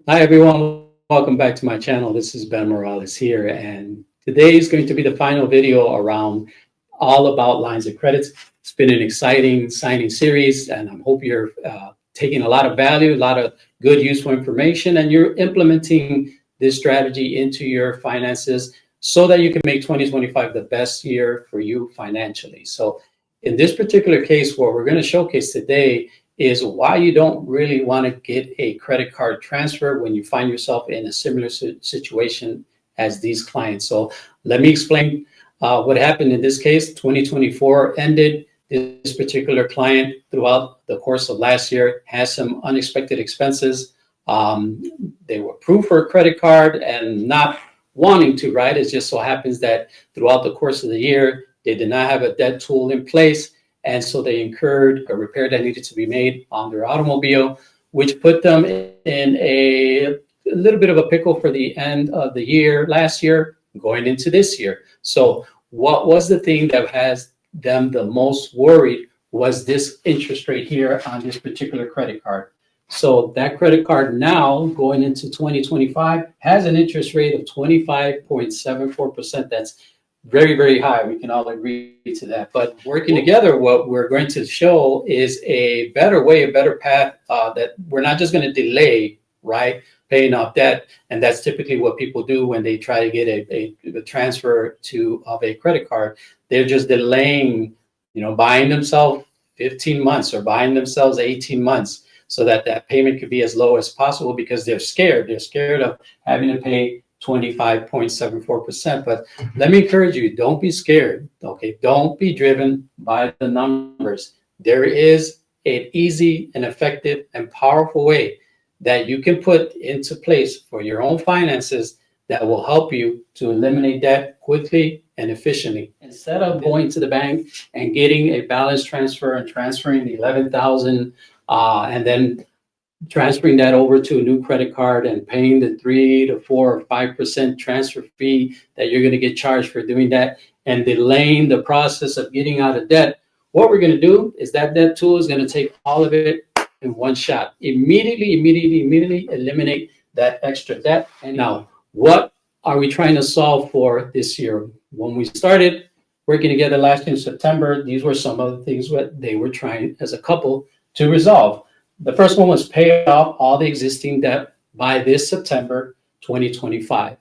Hi, everyone. Welcome back to my channel. This is Ben Morales here, and today is going to be the final video around all about lines of credits. It's been an exciting signing series, and I hope you're taking a lot of value, a lot of good, useful information, and you're implementing this strategy into your finances so that you can make 2025 the best year for you financially. So, in this particular case, what we're going to showcase today is why you don't really want to get a credit card transfer when you find yourself in a similar situation as these clients. So let me explain what happened in this case. 2024 ended. This particular client, throughout the course of last year, has some unexpected expenses. They were approved for a credit card and not wanting to, right? It just so happens that throughout the course of the year, they did not have a debt tool in place, and so they incurred a repair that needed to be made on their automobile, which put them in a little bit of a pickle for the end of the year, last year, going into this year. So what was the thing that has them the most worried was this interest rate here on this particular credit card. So that credit card now going into 2025 has an interest rate of 25.74%. That's very, very high. We can all agree to that. But working together, what we're going to show is a better way, a better path that we're not just going to delay, right, paying off debt. And that's typically what people do when they try to get a transfer of a credit card. They're just delaying, buying themselves 15 months or buying themselves 18 months so that that payment could be as low as possible because they're scared. They're scared of having to pay 25.74%. But let me encourage you, don't be scared. Okay. Don't be driven by the numbers. There is an easy and effective and powerful way that you can put into place for your own finances that will help you to eliminate debt quickly and efficiently. Instead of going to the bank and getting a balance transfer and transferring the 11,000 and then transferring that over to a new credit card and paying the 3 to 4 or 5% transfer fee that you're going to get charged for doing that and delaying the process of getting out of debt, what we're going to do is that debt tool is going to take all of it in one shot. Immediately eliminate that extra debt. And now, what are we trying to solve for this year? When we started working together last year in September, these were some of the things that they were trying as a couple to resolve. The first one was pay off all the existing debt by this September 2025.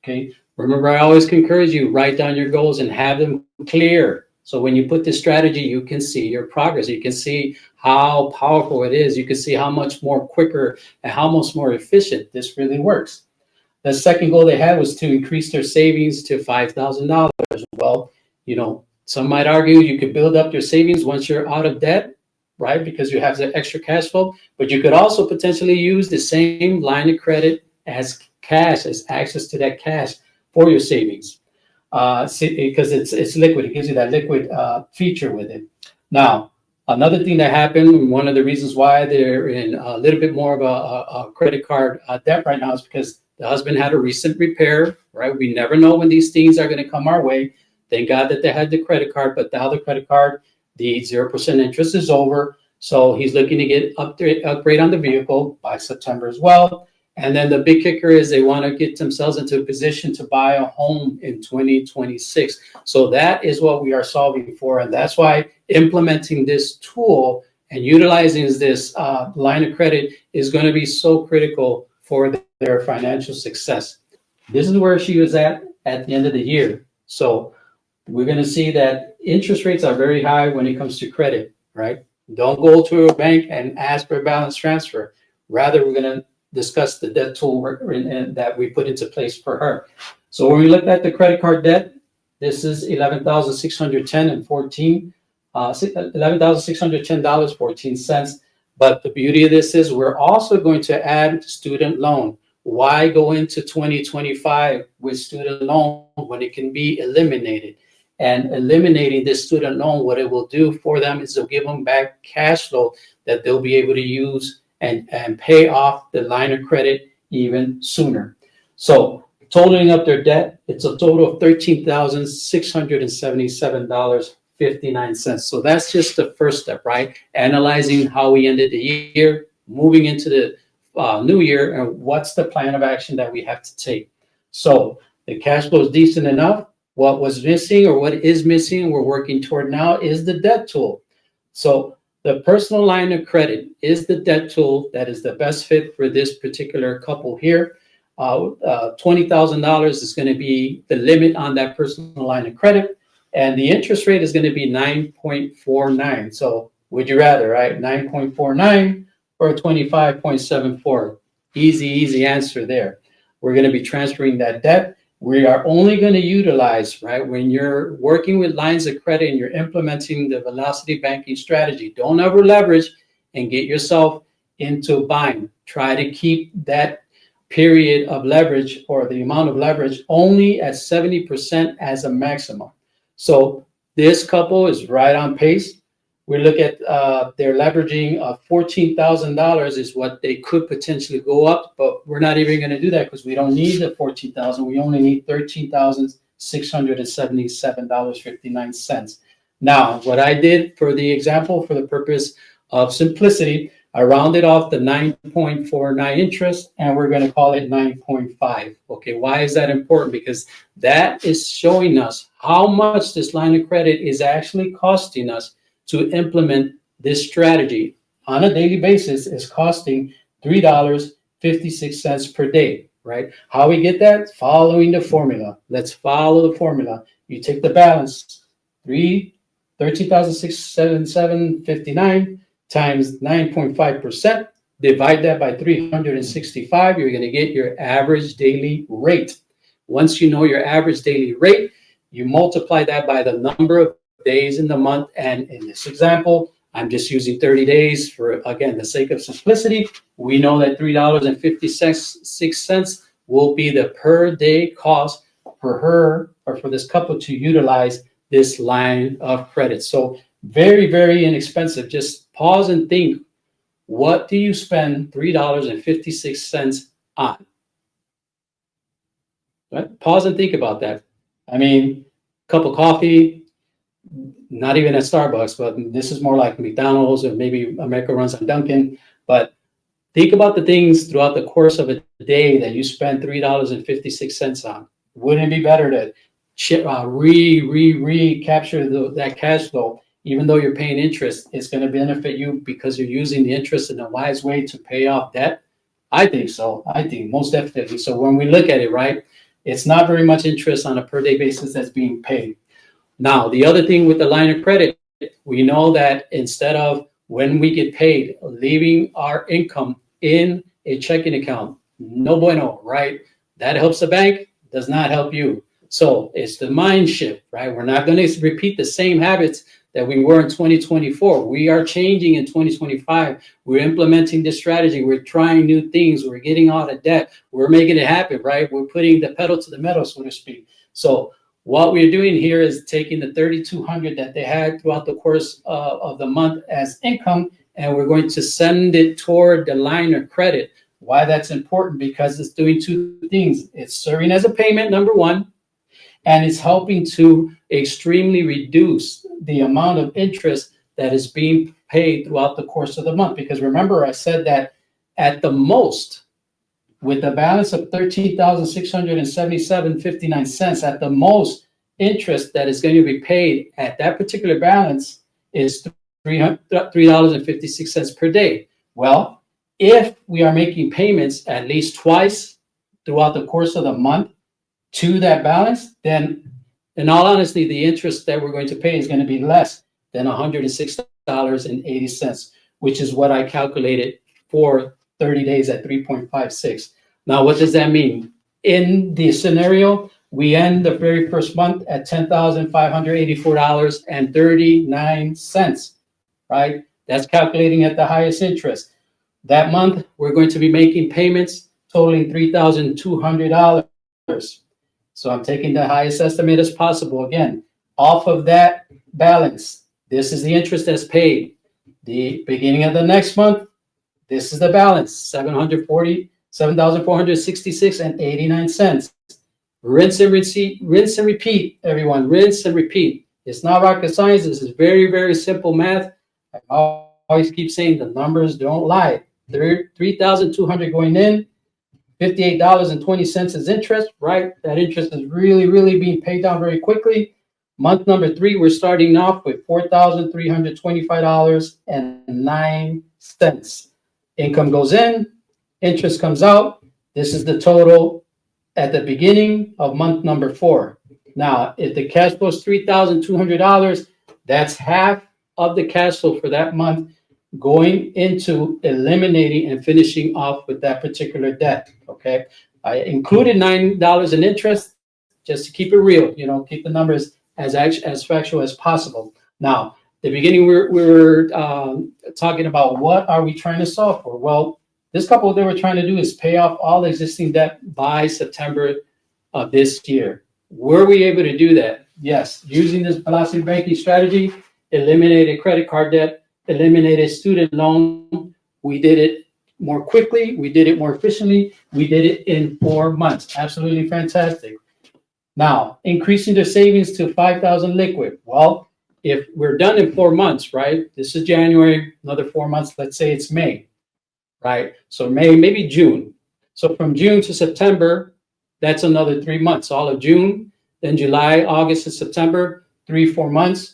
Okay. Remember, I always encourage you, write down your goals and have them clear. So when you put this strategy, you can see your progress. You can see how powerful it is. You can see how much more quicker and how much more efficient this really works. The second goal they had was to increase their savings to $5,000. Well, some might argue you could build up your savings once you're out of debt, right? Because you have the extra cash flow, but you could also potentially use the same line of credit as cash, as access to that cash for your savings, because it's liquid. It gives you that liquid feature with it. Now, another thing that happened, one of the reasons why they're in a little bit more of a credit card debt right now is because the husband had a recent repair, right? We never know when these things are going to come our way. Thank God that they had the credit card, but now the credit card, the 0% interest is over. So he's looking to get upgrade on the vehicle by September as well. And then the big kicker is they want to get themselves into a position to buy a home in 2026. So that is what we are solving for. And that's why implementing this tool and utilizing this line of credit is going to be so critical for their financial success. This is where she was at the end of the year. So we're going to see that interest rates are very high when it comes to credit, right? Don't go to a bank and ask for a balance transfer. Rather, we're going to discuss the debt tool that we put into place for her. So when we look at the credit card debt, this is $11,610.14. But the beauty of this is we're also going to add student loan. Why go into 2025 with student loan when it can be eliminated? And eliminating this student loan, what it will do for them is it'll give them back cash flow that they'll be able to use and pay off the line of credit even sooner. So totaling up their debt, it's a total of $13,677.59. So that's just the first step, right? Analyzing how we ended the year, moving into the new year, and what's the plan of action that we have to take. So the cash flow is decent enough. What was missing or what is missing, we're working toward now, is the debt tool. So the personal line of credit is the debt tool that is the best fit for this particular couple here. $20,000 is going to be the limit on that personal line of credit, and the interest rate is going to be 9.49. So would you rather, right? 9.49 or 25.74? Easy answer there. We're going to be transferring that debt. We are only going to utilize, right, when you're working with lines of credit and you're implementing the velocity banking strategy, don't ever leverage and get yourself into buying. Try to keep that period of leverage or the amount of leverage only at 70% as a maximum. So this couple is right on pace. We look at their leveraging of $14,000 is what they could potentially go up, but we're not even going to do that because we don't need the $14,000. We only need $13,677.59. Now, what I did for the example, for the purpose of simplicity, I rounded off the 9.49 interest, and we're going to call it 9.5. Okay, why is that important? Because that is showing us how much this line of credit is actually costing us to implement this strategy on a daily basis. Is costing $3.56 per day, right? How we get that? Following the formula. Let's follow the formula. You take the balance, 13,677.59 times 9.5%, divide that by 365, you're going to get your average daily rate. Once you know your average daily rate, you multiply that by the number of days in the month, and in this example, I'm just using 30 days for, again, the sake of simplicity. We know that $3.56 will be the per day cost for her or for this couple to utilize this line of credit. So very inexpensive. Just pause and think, what do you spend $3.56 on? Right? Pause and think about that. I mean, cup of coffee, not even at Starbucks, but this is more like McDonald's, or maybe America runs on Dunkin'. But think about the things throughout the course of a day that you spend $3.56 on. Wouldn't it be better to recapture that cash flow? Even though you're paying interest, it's going to benefit you because you're using the interest in a wise way to pay off debt. I think so. I think most definitely. So when we look at it, right, it's not very much interest on a per day basis that's being paid. Now, the other thing with the line of credit, we know that instead of, when we get paid, leaving our income in a checking account, no bueno, right? That helps the bank, does not help you. So it's the mind shift, right? We're not going to repeat the same habits that we were in 2024. We are changing in 2025. We're implementing this strategy. We're trying new things. We're getting out of debt. We're making it happen, right? We're putting the pedal to the metal, so to speak. So what we're doing here is taking the $3,200 that they had throughout the course of the month as income, and we're going to send it toward the line of credit. Why that's important? Because it's doing two things. It's serving as a payment, number one, and it's helping to extremely reduce the amount of interest that is being paid throughout the course of the month. Because remember, I said that at the most, with the balance of $13,677.59, at the most, interest that is going to be paid at that particular balance is $3.56 per day. Well, if we are making payments at least twice throughout the course of the month to that balance, then in all honesty, the interest that we're going to pay is going to be less than $106.80, which is what I calculated for 30 days at 3.56. Now, what does that mean? In the scenario, we end the very first month at $10,584.39, right? That's calculating at the highest interest. That month, we're going to be making payments totaling $3,200. So I'm taking the highest estimate as possible. Again, off of that balance, this is the interest that's paid. The beginning of the next month, this is the balance, $747,466.89. Rinse and repeat, everyone. Rinse and repeat. It's not rocket science. This is very simple math. I always keep saying the numbers don't lie. $3,200 going in, $58.20 is interest, right? That interest is really being paid down very quickly. Month number 3, we're starting off with $4,325.09. Income goes in, interest comes out. This is the total at the beginning of month number 4. Now, if the cash flow is $3,200, that's half of the cash flow for that month going into eliminating and finishing off with that particular debt. Okay, I included $9 in interest just to keep it real. Keep the numbers as factual as possible. Now, the beginning we're talking about what are we trying to solve for? Well, this couple, what they were trying to do is pay off all existing debt by September of this year. Were we able to do that? Yes, using this velocity banking strategy, eliminated credit card debt, eliminated student loan. We did it more quickly. We did it more efficiently. We did it in 4 months. Absolutely fantastic. Now, increasing the savings to $5,000 liquid. Well, if we're done in 4 months, right? This is January, another 4 months. Let's say it's May, right? So May, maybe June. So from June to September, that's another 3 months. All of June, then July, August, and September, 3-4 months.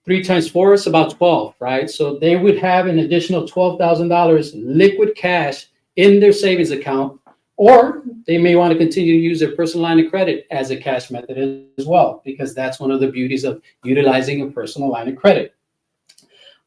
3 times 4 is about 12, right? So they would have an additional $12,000 liquid cash in their savings account, or they may want to continue to use their personal line of credit as a cash method as well, because that's one of the beauties of utilizing a personal line of credit.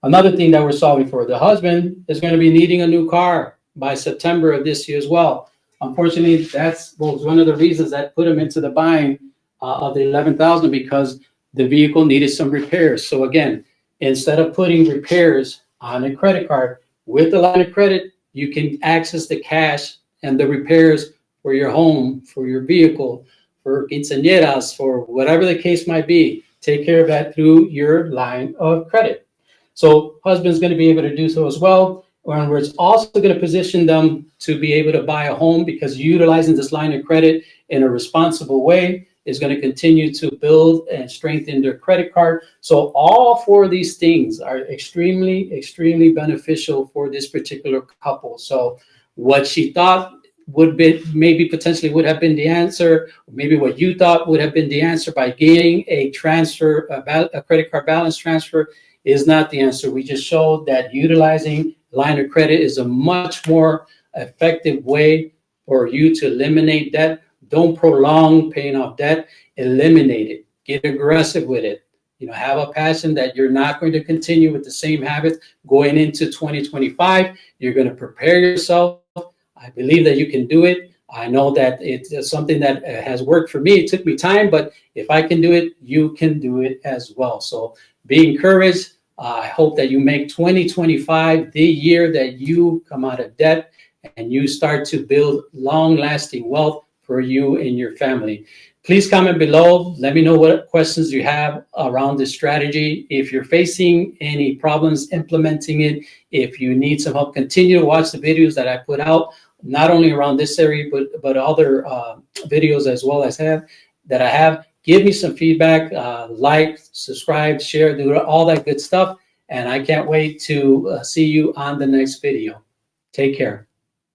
Another thing that we're solving for, the husband is going to be needing a new car by September of this year as well. Unfortunately, that's one of the reasons that put him into the bind of the $11,000, because the vehicle needed some repairs. So again, instead of putting repairs on a credit card with the line of credit, you can access the cash and the repairs for your home, for your vehicle, for quinceañeras, for whatever the case might be. Take care of that through your line of credit. So husband's going to be able to do so as well. And we're also going to position them to be able to buy a home, because utilizing this line of credit in a responsible way is going to continue to build and strengthen their credit card. So all 4 of these things are extremely beneficial for this particular couple. So what she thought would be, maybe potentially would have been the answer, maybe what you thought would have been the answer by getting a transfer, a credit card balance transfer, is not the answer. We just showed that utilizing line of credit is a much more effective way for you to eliminate debt. Don't prolong paying off debt. Eliminate it. Get aggressive with it. Have a passion that you're not going to continue with the same habits going into 2025. You're going to prepare yourself. I believe that you can do it. I know that it's something that has worked for me. It took me time, but if I can do it, you can do it as well. So be encouraged. I hope that you make 2025 the year that you come out of debt and you start to build long-lasting wealth for you and your family. Please comment below. Let me know what questions you have around this strategy. If you're facing any problems implementing it, if you need some help, continue to watch the videos that I put out, not only around this area, but other videos as well as I have. Give me some feedback, like, subscribe, share, do all that good stuff. And I can't wait to see you on the next video. Take care.